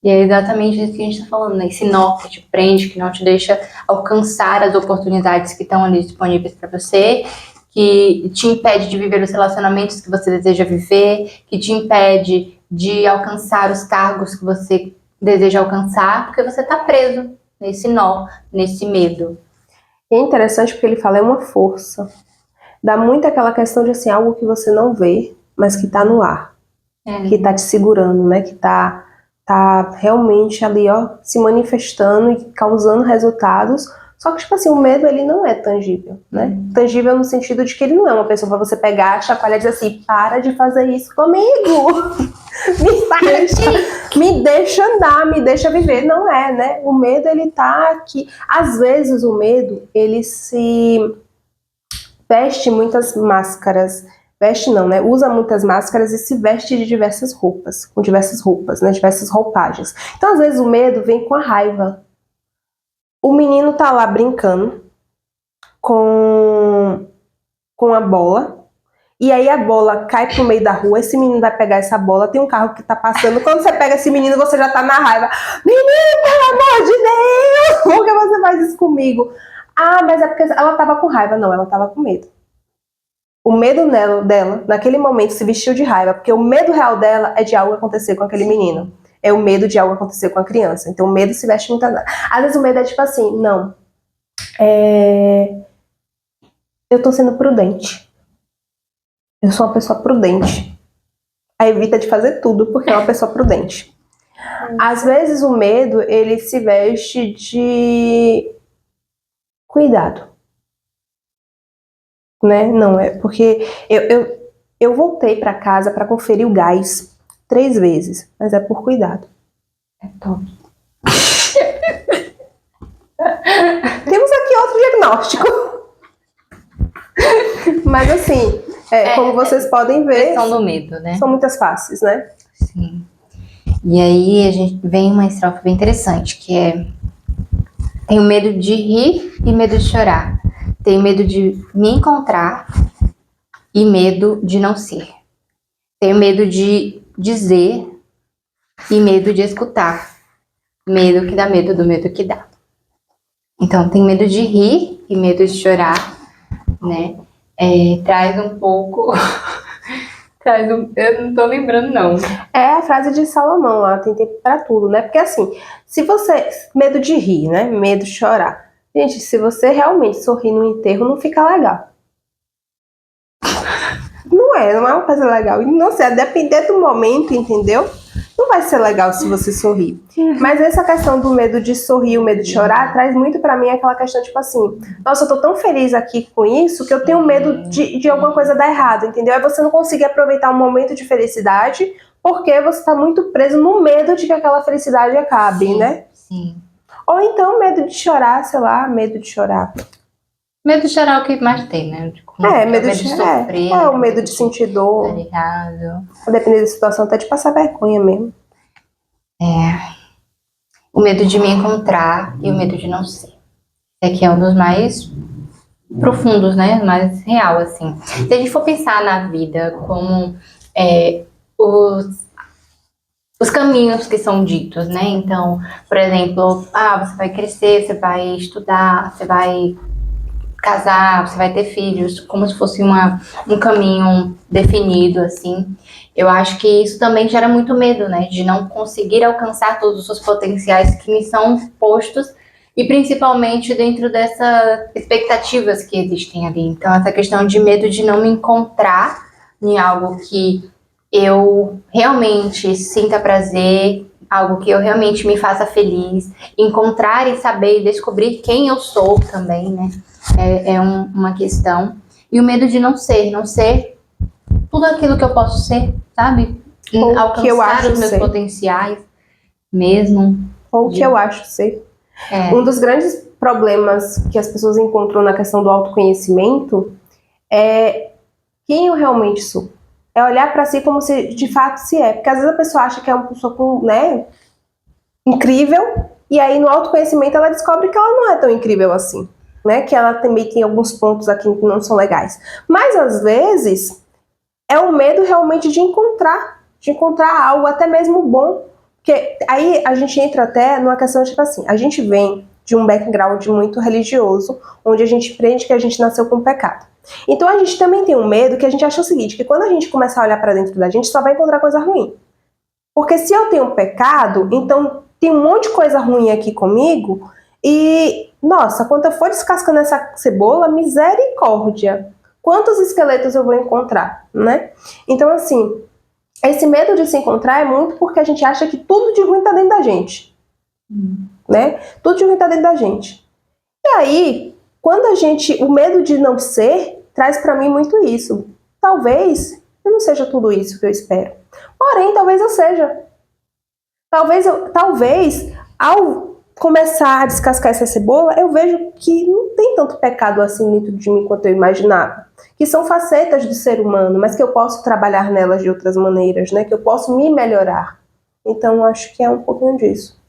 E é exatamente isso que a gente está falando, né? Esse nó que te prende, que não te deixa alcançar as oportunidades que estão ali disponíveis para você, que te impede de viver os relacionamentos que você deseja viver, que te impede de alcançar os cargos que você deseja alcançar, porque você está preso nesse nó, nesse medo. E é interessante porque ele fala, é uma força. Dá muito aquela questão de assim, algo que você não vê, mas que tá no ar. Que tá te segurando, né? Que tá realmente ali, ó, se manifestando e causando resultados. Só que, tipo assim, o medo, ele não é tangível, né? Tangível no sentido de que ele não é uma pessoa pra você pegar, chacoalhar e dizer assim, para de fazer isso comigo! Me deixa andar, me deixa viver. Não é, né? O medo, ele tá aqui. Às vezes, o medo, ele se veste muitas máscaras. Veste não, né? Usa muitas máscaras e se veste de diversas roupas, com diversas roupas, né? Diversas roupagens. Então, às vezes, o medo vem com a raiva. O menino tá lá brincando com a bola, e aí a bola cai pro meio da rua, esse menino vai pegar essa bola, tem um carro que tá passando, quando você pega esse menino, você já tá na raiva. Menino, pelo amor de Deus, por que você faz isso comigo? Ah, mas é porque ela tava com raiva. Não, ela tava com medo. O medo dela, naquele momento, se vestiu de raiva, porque o medo real dela é de algo acontecer com aquele menino. É o medo de algo acontecer com a criança. Então o medo se veste muitas vezes. Às vezes o medo é tipo assim, não. Eu tô sendo prudente. Eu sou uma pessoa prudente. Aí evita de fazer tudo porque é uma pessoa prudente. Às vezes o medo, ele se veste de cuidado. Né? Não, é porque eu voltei para casa para conferir o gás 3 vezes, mas é por cuidado. É top. Temos aqui outro diagnóstico. Mas assim, como vocês podem ver, Questão do medo, né? são muitas faces, né? Sim. E aí a gente vem uma estrofe bem interessante, que é: tenho medo de rir e medo de chorar. Tenho medo de me encontrar e medo de não ser. Tenho medo de dizer e medo de escutar. Medo que dá medo do medo que dá. Então, tem medo de rir e medo de chorar, né? Traz um pouco... Eu não tô lembrando, não. É a frase de Salomão lá, tem tempo pra tudo, né? Porque assim, se você... Medo de rir, né? Medo de chorar. Gente, se você realmente sorrir no enterro, não fica legal. Não é uma coisa legal. E não sei, a depender do momento, entendeu? Não vai ser legal se você sorrir. Mas essa questão do medo de sorrir, o medo de chorar, traz muito pra mim aquela questão, tipo assim, nossa, eu tô tão feliz aqui com isso que eu tenho medo de alguma coisa dar errado, entendeu? Aí você não conseguir aproveitar um momento de felicidade porque você tá muito preso no medo de que aquela felicidade acabe, Sim, né? Sim. Ou então medo de chorar, sei lá, medo de chorar. Medo de chorar é o que mais tem, né? Medo de sofrer. o medo de sentir dor. Dar errado. Dependendo da situação, até de passar vergonha mesmo. O medo de me encontrar e o medo de não ser. Que é um dos mais profundos, né? Mais real, assim. Se a gente for pensar na vida como os caminhos que são ditos, né? Então, por exemplo, você vai crescer, você vai estudar, você vai casar, você vai ter filhos, como se fosse um caminho definido, assim. Eu acho que isso também gera muito medo, né? De não conseguir alcançar todos os potenciais que me são postos e principalmente dentro dessas expectativas que existem ali. Então, essa questão de medo de não me encontrar em algo que eu realmente sinta prazer, algo que eu realmente me faça feliz, encontrar e saber e descobrir quem eu sou também, né? Uma questão. E o medo de não ser tudo aquilo que eu posso ser, sabe? Ou alcançar que eu acho os meus ser. potenciais mesmo. Ou o que eu acho ser. Um dos grandes problemas que as pessoas encontram na questão do autoconhecimento é quem eu realmente sou. É olhar pra si como se de fato se é. Porque às vezes a pessoa acha que é uma pessoa incrível, e aí no autoconhecimento ela descobre que ela não é tão incrível assim. né? Que ela também tem alguns pontos aqui que não são legais. Mas às vezes é o medo realmente de encontrar algo até mesmo bom. Porque aí a gente entra até numa questão tipo assim, a gente vem de um background muito religioso, onde a gente aprende que a gente nasceu com pecado. Então a gente também tem um medo que a gente acha o seguinte, que quando a gente começar a olhar para dentro da gente, só vai encontrar coisa ruim. Porque se eu tenho pecado, então tem um monte de coisa ruim aqui comigo e, nossa, quando eu for descascando essa cebola, misericórdia, quantos esqueletos eu vou encontrar, né? Então, assim, esse medo de se encontrar é muito porque a gente acha que tudo de ruim tá dentro da gente, né? Tudo de ruim tá dentro da gente. E aí, quando o medo de não ser, traz pra mim muito isso. Talvez eu não seja tudo isso que eu espero. Porém, talvez eu seja. Talvez, ao começar a descascar essa cebola, eu vejo que não tem tanto pecado assim dentro de mim quanto eu imaginava. Que são facetas do ser humano, mas que eu posso trabalhar nelas de outras maneiras, né? Que eu posso me melhorar. Então, acho que é um pouquinho disso.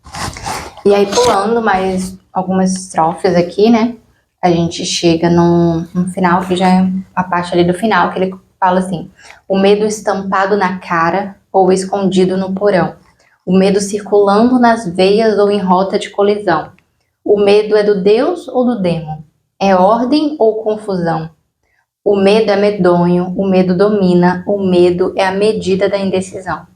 E aí, pulando mais algumas estrofes aqui, né? A gente chega num final, que já é a parte ali do final, que ele fala assim: o medo estampado na cara ou escondido no porão. O medo circulando nas veias ou em rota de colisão. O medo é do Deus ou do demo? É ordem ou confusão? O medo é medonho, o medo domina, o medo é a medida da indecisão.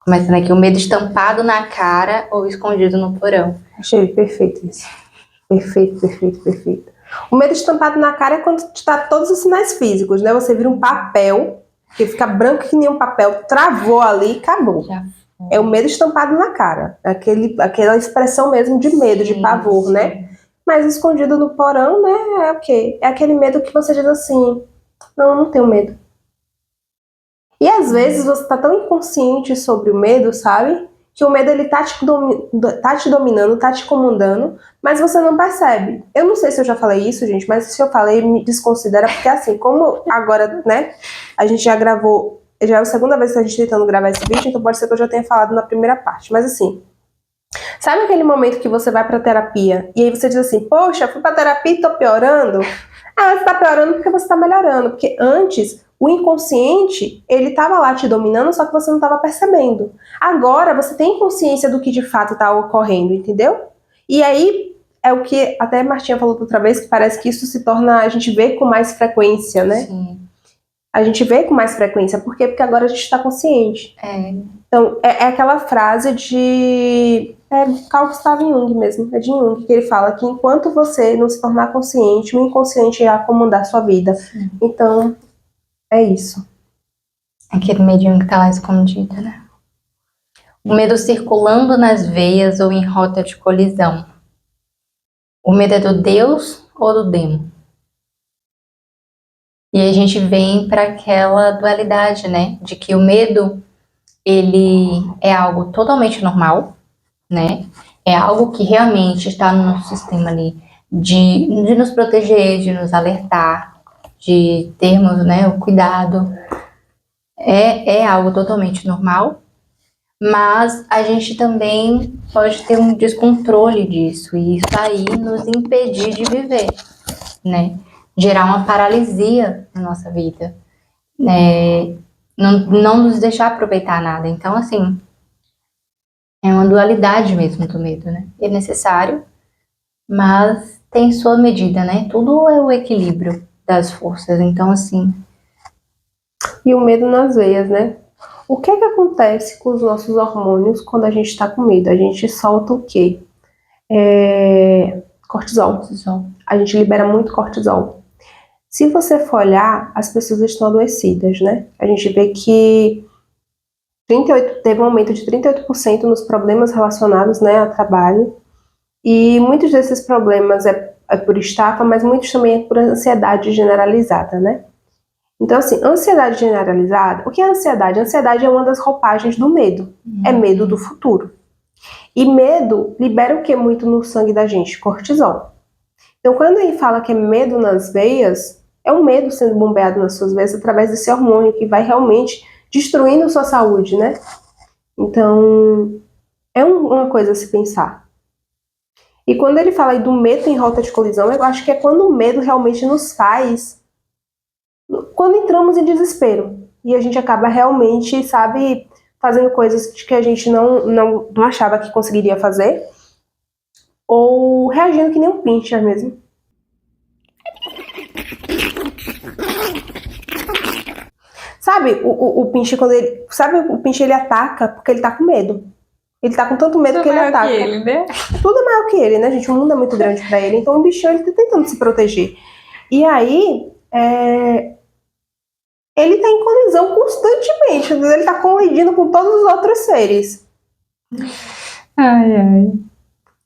Começando aqui, o medo estampado na cara ou escondido no porão. Achei perfeito isso. Perfeito, perfeito, perfeito. O medo estampado na cara é quando está todos os sinais físicos, né? Você vira um papel, que fica branco que nem um papel, travou ali e acabou. Já. É o medo estampado na cara. Aquela expressão mesmo de medo, de pavor, né? Mas escondido no porão, né? É o quê? É aquele medo que você diz assim, não tenho medo. E às vezes você tá tão inconsciente sobre o medo, sabe? Que o medo ele tá te dominando, tá te comandando, mas você não percebe. Eu não sei se eu já falei isso, gente, mas se eu falei, me desconsidera, porque assim, como agora, né, a gente já gravou, já é a segunda vez que a gente tá tentando gravar esse vídeo, então pode ser que eu já tenha falado na primeira parte, mas assim, sabe aquele momento que você vai pra terapia e aí você diz assim, poxa, fui pra terapia e tô piorando? Ah, você tá piorando porque você tá melhorando, porque antes o inconsciente, ele tava lá te dominando, só que você não tava percebendo. Agora você tem consciência do que de fato tá ocorrendo, entendeu? E aí é o que até a Martinha falou outra vez, que parece que isso se torna, a gente vê com mais frequência, né? Sim. A gente vê com mais frequência. Por quê? Porque agora a gente está consciente. Então, é aquela frase de... Carl Gustav Jung mesmo, é de Jung, que ele fala que enquanto você não se tornar consciente, o inconsciente irá comandar sua vida. Sim. Então, é isso. Aquele medinho que tá lá escondido, né? O medo circulando nas veias ou em rota de colisão. O medo é do Deus ou do demo? E aí a gente vem para aquela dualidade, né? De que o medo, ele é algo totalmente normal, né? É algo que realmente está no nosso sistema ali de nos proteger, de nos alertar, de termos, né, o cuidado. É algo totalmente normal, mas a gente também pode ter um descontrole disso e isso aí nos impedir de viver, né? Gerar uma paralisia na nossa vida, né? Não nos deixar aproveitar nada. Então, assim, é uma dualidade mesmo do medo, né? É necessário, mas tem sua medida, né? Tudo é o equilíbrio das forças. Então, assim... E o medo nas veias, né? O que é que acontece com os nossos hormônios quando a gente está com medo? A gente solta o quê? Cortisol. A gente libera muito cortisol. Se você for olhar, as pessoas estão adoecidas, né? A gente vê que teve um aumento de 38% nos problemas relacionados, né, ao trabalho. E muitos desses problemas é por estafa, mas muitos também é por ansiedade generalizada, né? Então, assim, ansiedade generalizada, o que é ansiedade? Ansiedade é uma das roupagens do medo. É medo do futuro. E medo libera o que muito no sangue da gente? Cortisol. Então, quando ele fala que é medo nas veias, é o medo sendo bombeado nas suas veias através desse hormônio que vai realmente destruindo sua saúde, né? Então, é uma coisa a se pensar. E quando ele fala aí do medo em rota de colisão, eu acho que é quando o medo realmente nos faz, quando entramos em desespero. E a gente acaba realmente, sabe, fazendo coisas que a gente não achava que conseguiria fazer. Ou reagindo que nem um pincher mesmo. Sabe, o pincher, quando ele. Sabe, o pincher ele ataca porque ele tá com medo. Ele tá com tanto medo que ele ataca. Que ele, né? Tudo é maior que ele, né, gente? O mundo é muito grande pra ele. Então o bichinho ele tá tentando se proteger. E aí, ele tá em colisão constantemente. Ele tá colidindo com todos os outros seres. Ai, ai.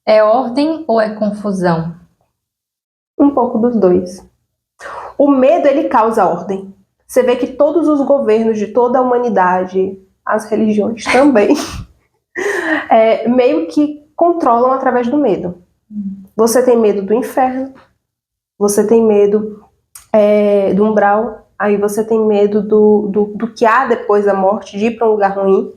É ordem ou é confusão? Um pouco dos dois. O medo, ele causa ordem. Você vê que todos os governos de toda a humanidade, as religiões também, meio que controlam através do medo. Você tem medo do inferno, você tem medo do umbral, aí você tem medo do que há depois da morte, de ir para um lugar ruim.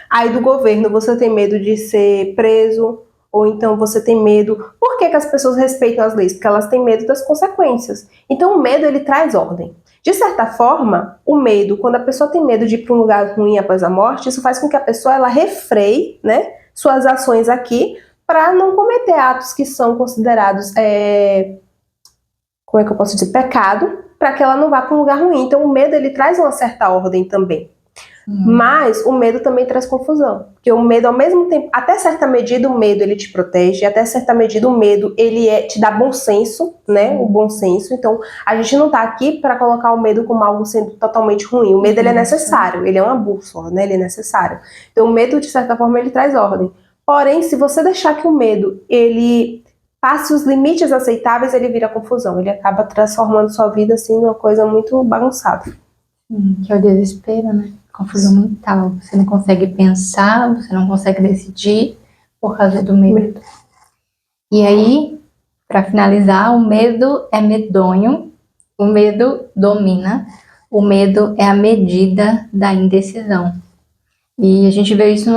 Aí do governo você tem medo de ser preso, ou então você tem medo... Por que as pessoas respeitam as leis? Porque elas têm medo das consequências. Então o medo, ele traz ordem. De certa forma, o medo, quando a pessoa tem medo de ir para um lugar ruim após a morte, isso faz com que a pessoa ela refreie, né, suas ações aqui para não cometer atos que são considerados, como é que eu posso dizer, pecado, para que ela não vá para um lugar ruim. Então o medo, ele traz uma certa ordem também. Mas o medo também traz confusão, porque o medo, ao mesmo tempo, até certa medida o medo ele te protege, até certa medida o medo ele te dá bom senso, né, o bom senso. Então a gente não tá aqui para colocar o medo como algo sendo totalmente ruim. O medo ele é necessário, ele é uma bússola, né, ele é necessário. Então o medo, de certa forma, ele traz ordem. Porém, se você deixar que o medo ele passe os limites aceitáveis, ele vira confusão, ele acaba transformando sua vida assim numa coisa muito bagunçada. Que é o desespero, né? Confusão mental. Você não consegue pensar, você não consegue decidir por causa do medo. E aí, para finalizar, o medo é medonho, o medo domina, o medo é a medida da indecisão. E a gente vê isso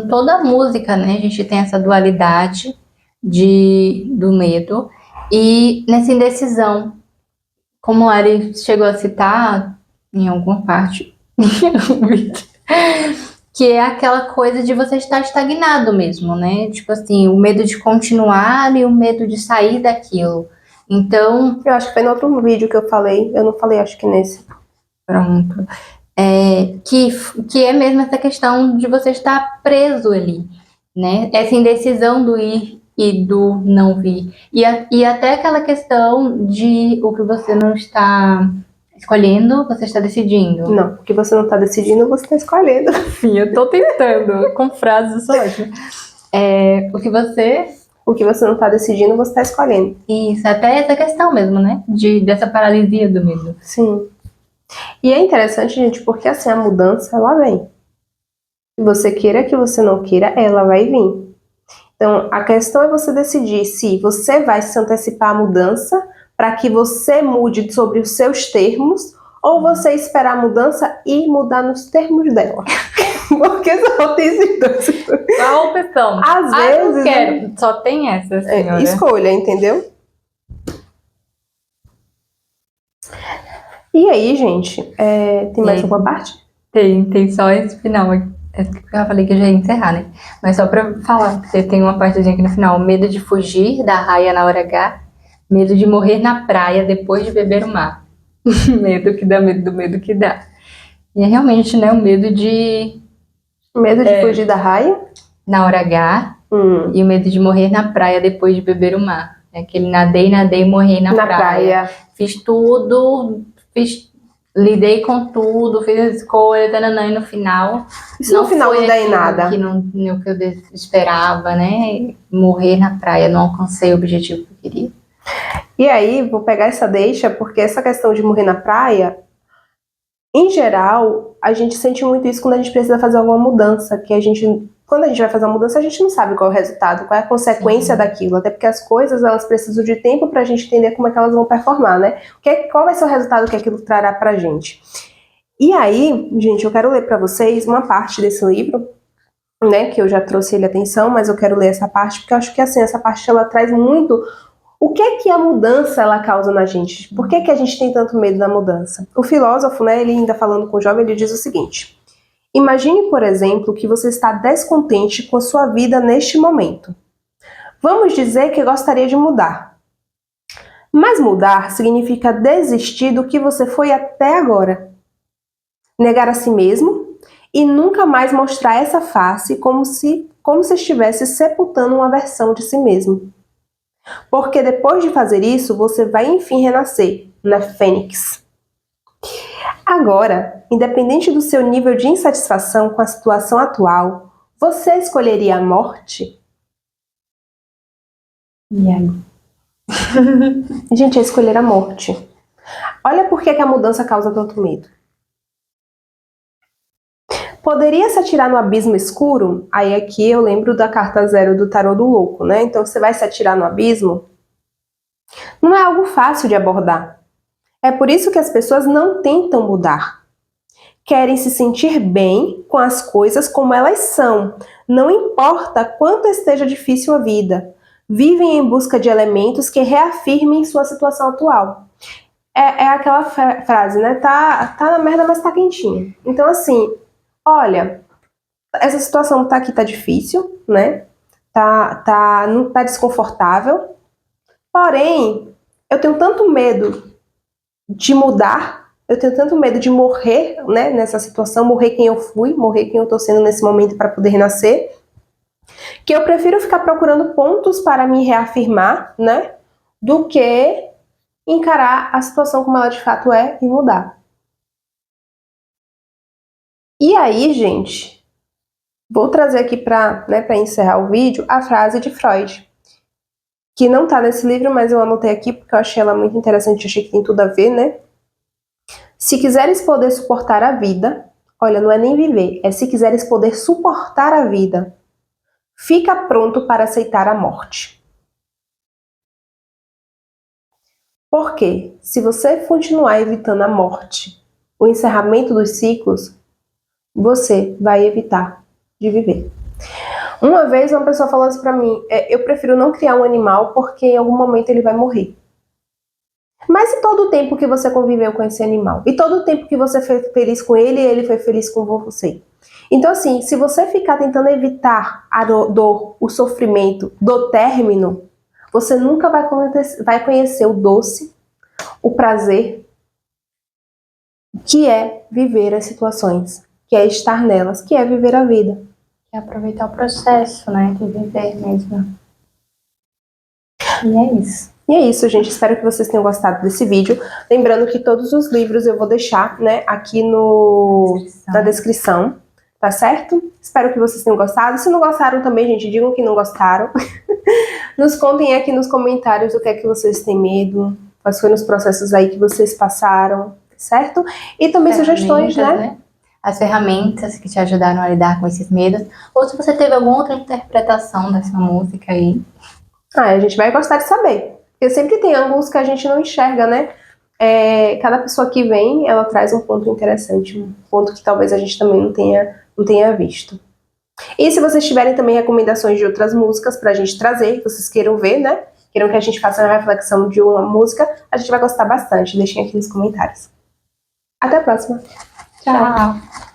toda a música, né? A gente tem essa dualidade do medo e nessa indecisão. Como a Ari chegou a citar em alguma parte, que é aquela coisa de você estar estagnado mesmo, né? Tipo assim, o medo de continuar e o medo de sair daquilo. Então, eu acho que foi no outro vídeo que eu falei, eu não falei, acho que nesse. Pronto. Que é mesmo essa questão de você estar preso ali, né? Essa indecisão do ir e do não vir. E até aquela questão de o que você não está escolhendo, você está decidindo. Não, o que você não está decidindo, você está escolhendo. Sim, eu tô tentando, com frases ótimas. O que você não está decidindo, você está escolhendo. Isso, até essa questão mesmo, né? Dessa paralisia do medo. Sim. E é interessante, gente, porque assim, a mudança, ela vem. Se você queira, que você não queira, ela vai vir. Então, a questão é você decidir se você vai se antecipar à mudança para que você mude sobre os seus termos, ou você esperar a mudança e mudar nos termos dela. Porque só tem esses dois. Qual opção? Às vezes... não quero. Só tem essa, senhora. Escolha, entendeu? E aí, gente, tem mais alguma parte? Tem só esse final. Eu falei que eu já ia encerrar, né? Mas só pra falar, você tem uma partezinha aqui no final. Medo de fugir da raia na hora H. Medo de morrer na praia depois de beber o mar. Medo que dá medo do medo que dá. E é realmente, né, o medo de... Medo de fugir da raia? Na hora H. E o medo de morrer na praia depois de beber o mar. É aquele nadei e morri na praia. Fiz tudo, lidei com tudo, fiz a escolha, e no final... Isso no final não dá em nada. Que não o que eu esperava, né? Morrer na praia, não alcancei o objetivo que eu queria. E aí, vou pegar essa deixa, porque essa questão de morrer na praia, em geral, a gente sente muito isso quando a gente precisa fazer alguma mudança, que quando a gente vai fazer uma mudança, a gente não sabe qual é o resultado, qual é a consequência daquilo, até porque as coisas, elas precisam de tempo pra gente entender como é que elas vão performar, né? Qual vai ser o resultado que aquilo trará pra gente. E aí, gente, eu quero ler pra vocês uma parte desse livro, né, que eu já trouxe ele à atenção, mas eu quero ler essa parte, porque eu acho que assim, essa parte ela traz muito o que é que a mudança ela causa na gente. Por que que a gente tem tanto medo da mudança? O filósofo, né, ele ainda falando com o jovem, ele diz o seguinte: imagine, por exemplo, que você está descontente com a sua vida neste momento. Vamos dizer que gostaria de mudar. Mas mudar significa desistir do que você foi até agora. Negar a si mesmo e nunca mais mostrar essa face como se estivesse sepultando uma versão de si mesmo. Porque depois de fazer isso, você vai enfim renascer na Fênix. Agora, independente do seu nível de insatisfação com a situação atual, você escolheria a morte? E aí? Gente, é escolher a morte. Olha por que a mudança causa tanto medo. Poderia se atirar no abismo escuro? Aí aqui eu lembro da carta 0 do tarô do louco, né? Então você vai se atirar no abismo? Não é algo fácil de abordar. É por isso que as pessoas não tentam mudar. Querem se sentir bem com as coisas como elas são. Não importa quanto esteja difícil a vida. Vivem em busca de elementos que reafirmem sua situação atual. É aquela frase, né? Tá na merda, mas tá quentinha. Então, assim, olha, essa situação tá aqui, tá difícil, né? Não tá desconfortável. Porém, eu tenho tanto medo de mudar, eu tenho tanto medo de morrer, né, nessa situação, morrer quem eu fui, morrer quem eu tô sendo nesse momento para poder renascer, que eu prefiro ficar procurando pontos para me reafirmar, né, do que encarar a situação como ela de fato é e mudar. E aí, gente, vou trazer aqui para encerrar o vídeo a frase de Freud, que não tá nesse livro, mas eu anotei aqui porque eu achei ela muito interessante, achei que tem tudo a ver, né? Se quiseres poder suportar a vida, olha, não é nem viver, é se quiseres poder suportar a vida, fica pronto para aceitar a morte. Porque se você continuar evitando a morte, o encerramento dos ciclos, você vai evitar de viver. Uma vez uma pessoa falou assim pra mim, eu prefiro não criar um animal porque em algum momento ele vai morrer. Mas e todo o tempo que você conviveu com esse animal? E todo o tempo que você foi feliz com ele e ele foi feliz com você? Então, assim, se você ficar tentando evitar a dor, o sofrimento do término, você nunca vai conhecer o doce, o prazer, que é viver as situações, que é estar nelas, que é viver a vida. É aproveitar o processo, né, de viver mesmo. E é isso. E é isso, gente. Espero que vocês tenham gostado desse vídeo. Lembrando que todos os livros eu vou deixar, né, aqui na descrição, tá certo? Espero que vocês tenham gostado. Se não gostaram também, gente, digam que não gostaram. Nos contem aqui nos comentários o que é que vocês têm medo, quais foram os processos aí que vocês passaram, certo? E também sugestões, né? As ferramentas que te ajudaram a lidar com esses medos. Ou se você teve alguma outra interpretação dessa música aí. A gente vai gostar de saber. Porque sempre tem alguns que a gente não enxerga, né? Cada pessoa que vem, ela traz um ponto interessante, um ponto que talvez a gente também não tenha visto. E se vocês tiverem também recomendações de outras músicas pra gente trazer, que vocês queiram ver, né? Queiram que a gente faça uma reflexão de uma música, a gente vai gostar bastante. Deixem aqui nos comentários. Até a próxima. Tchau.